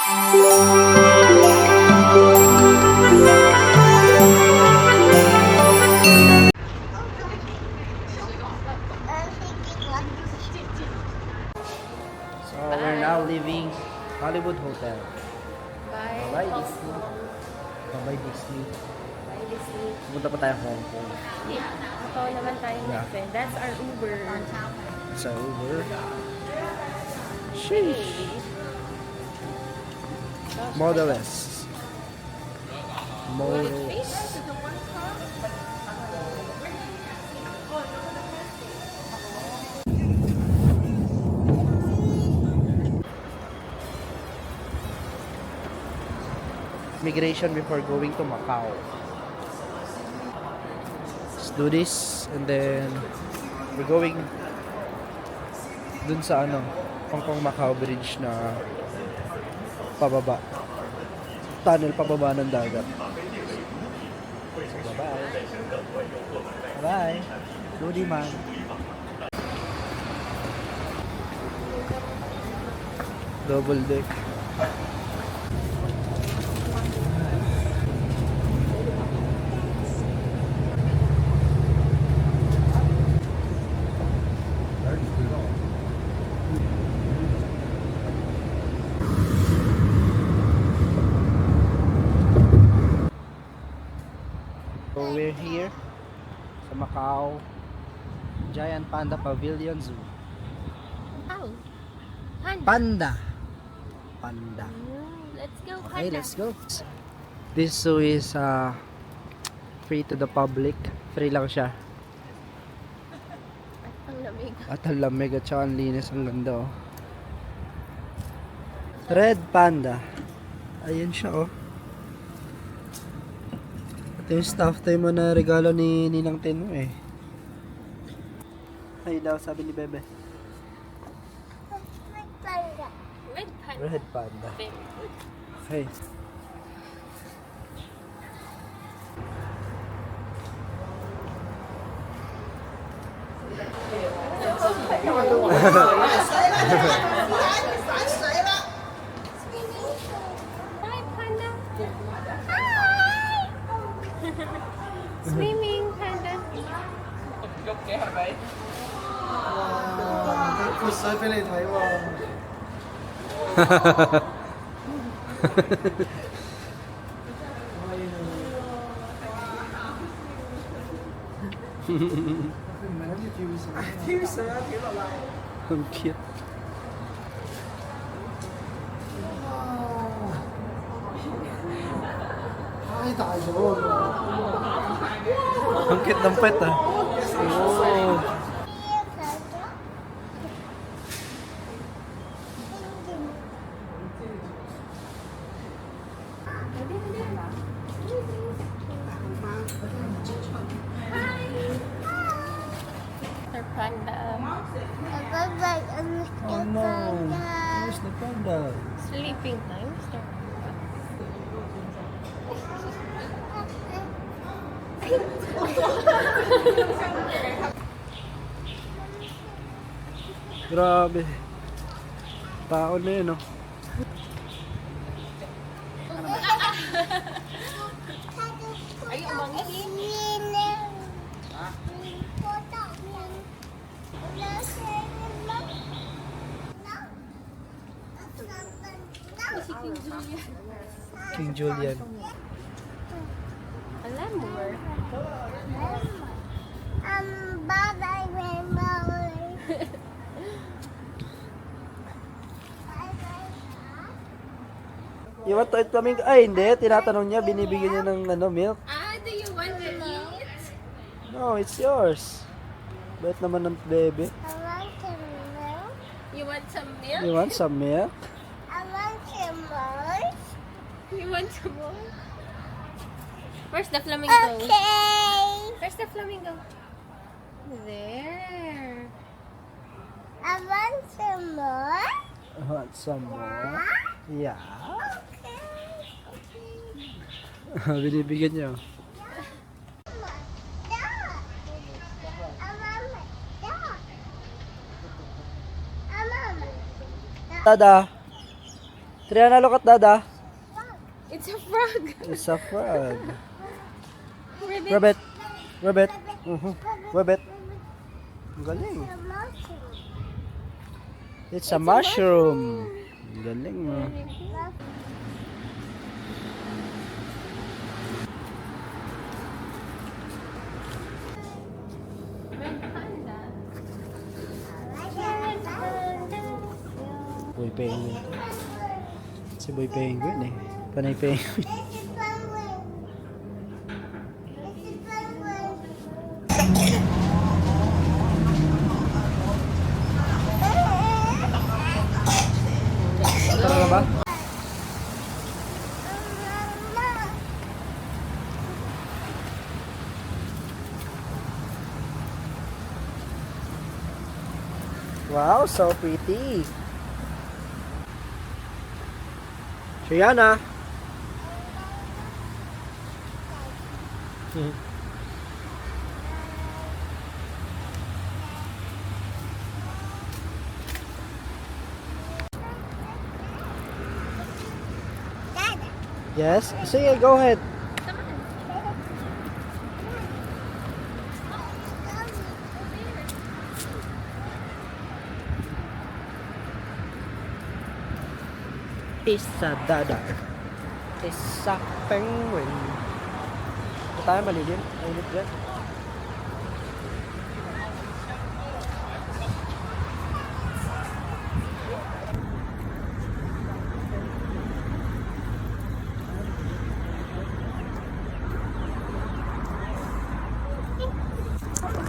So we're now leaving Hollywood Hotel. Bye Disney. Bye Disney. Bye, Disney. Pumunta pa tayo Hong Kong. Ito naman tayo next. That's our Uber. Sa Uber. Sheesh. Model S. Model S. Migration before going to Macau. Let's do this and then we're going dun sa Hong Kong Macau Bridge na pababa. Tunnel pababa ng dagat. So, bye-bye. Bye. Lodi man. Double deck. So we're here sa Macau Giant Panda Pavilion Zoo. Oh. Panda. Panda. Let's go, Panda. Okay, let's go. This zoo is free to the public. Free lang siya. Ang lamig. At ang lamig at saka ang linis, ang ganda oh. Red Panda. Ayun siya oh. Ito yung stuffed toy mo na regalo ni Ninang Tino eh. Ay daw, sabi ni Bebe. Red Panda. Red Panda. Very good. Hey. Hi, Panda. Hi! Swimming, Panda. 潑水俾你睇喎。唔係諗住跳水啊？跳水啊！跳落嚟。Ang cute.太大咗喎！ Ang cute ng pet ah. Oh. Mr. Panda. Oh no. Where's the panda? Sleeping time, Mr. Grabe. Tao na yun oh. Ay, umangin. King Julian. Alam mo, Bye-bye, Rainbow. You want to eat kaming... Ay, hindi. Tinatanong niya, binibigyan niya ng milk. do you want to eat? No, it's yours. Bait naman ng baby. I want some milk. You want some milk? You want some milk? I want some more. You want some more? Where's the flamingo? Okay. Where's the flamingo? There. I want some more. I want some more. Yeah. Okay. Binibigyan niya. Tada! Triana, look at Dada. It's a frog. It's a frog. Ribbit. Rabbit. Rabbit. Rabbit. Ang galing. It's a mushroom. Ang galing mo. Red panda. Boy penguin. Si Boy Penguin eh. Panay penguin. Tara na ba? Wow, so pretty. Triana. Yes? Sige, go ahead. Isa Dada. Isa penguin. Ito tayo malilim. Mainit dyan.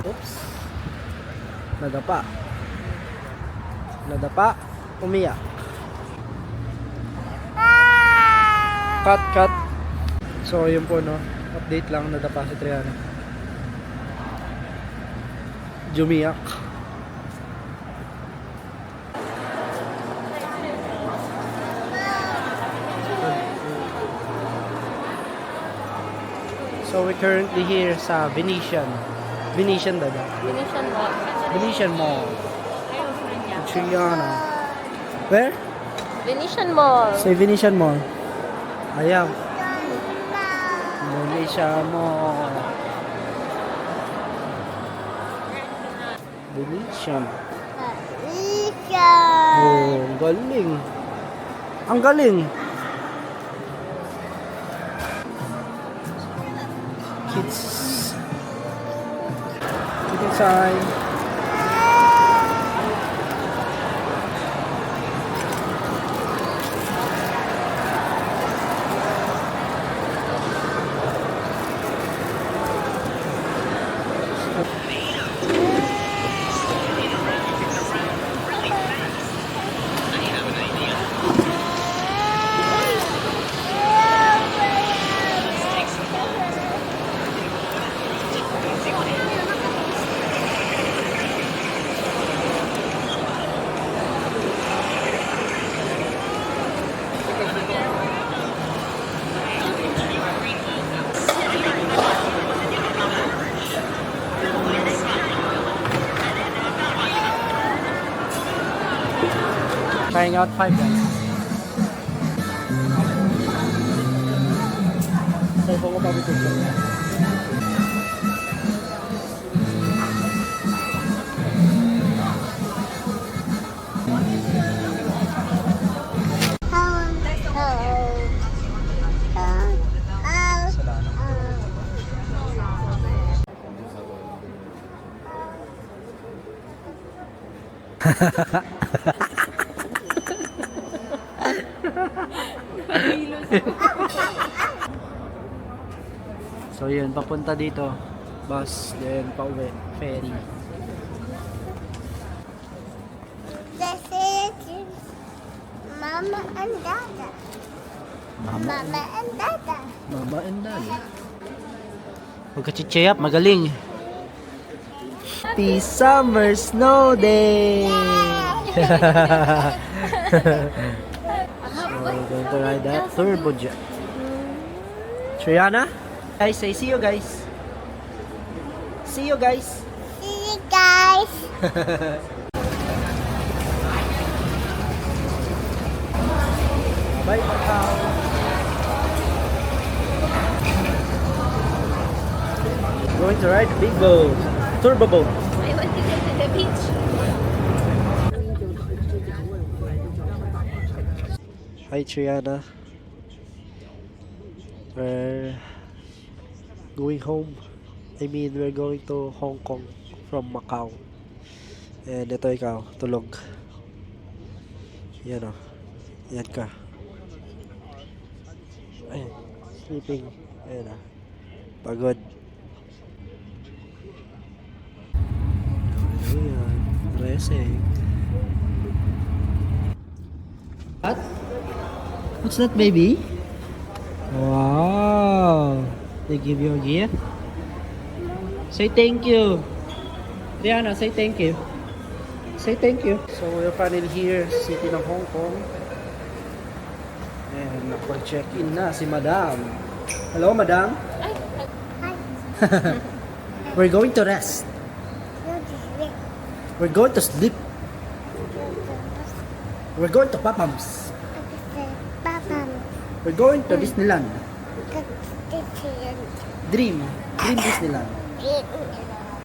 Oops. Nadapa. Nadapa. Umiyak. Cut. So, yun po, no. Update lang, nadapa si Triana. Jumiyak. So, we're currently here sa Venetian. Venetian, Dada. Venetian Mall. Venetian Mall. Ayun, friend niya. Triana. Where? Venetian Mall. Sa Venetian Mall. Ayan. Venetian Mall. Venetian. Oh, ang galing. Ang galing. Kids. Kids time. Trying out 5 guys. Cellphone ko pa picture. So yun, papunta dito. Bus, then pauwi. Ferry. This is Mama and Dada. Mama and Dada. Mama and Dada. Huwag ka chichayap, magaling. Happy Summer Snow Day! So we're going to ride that turbo jet. Triana? Guys, say see you guys. See you guys. See you guys. Bye, Macau. Going to ride big boat. Turbo boat. I want to go to the beach. Hi, Triana. We're going home. I mean, we're going to Hong Kong from Macau. And ito ikaw, tulog. Yan o. Yan ka. Ayun. Sleeping. Ayan o. Pagod. Ayan. Resing. What? What's that, baby? Wow. They give you a gift? Say thank you. Diana, say thank you. Say thank you. So we're finally here, city ng Hong Kong. And nakapag-check-in na si Madam. Hello, Madam. We're going to rest. We're going to sleep. We're going to Papams. We're going to Disneyland. Dream Disneyland.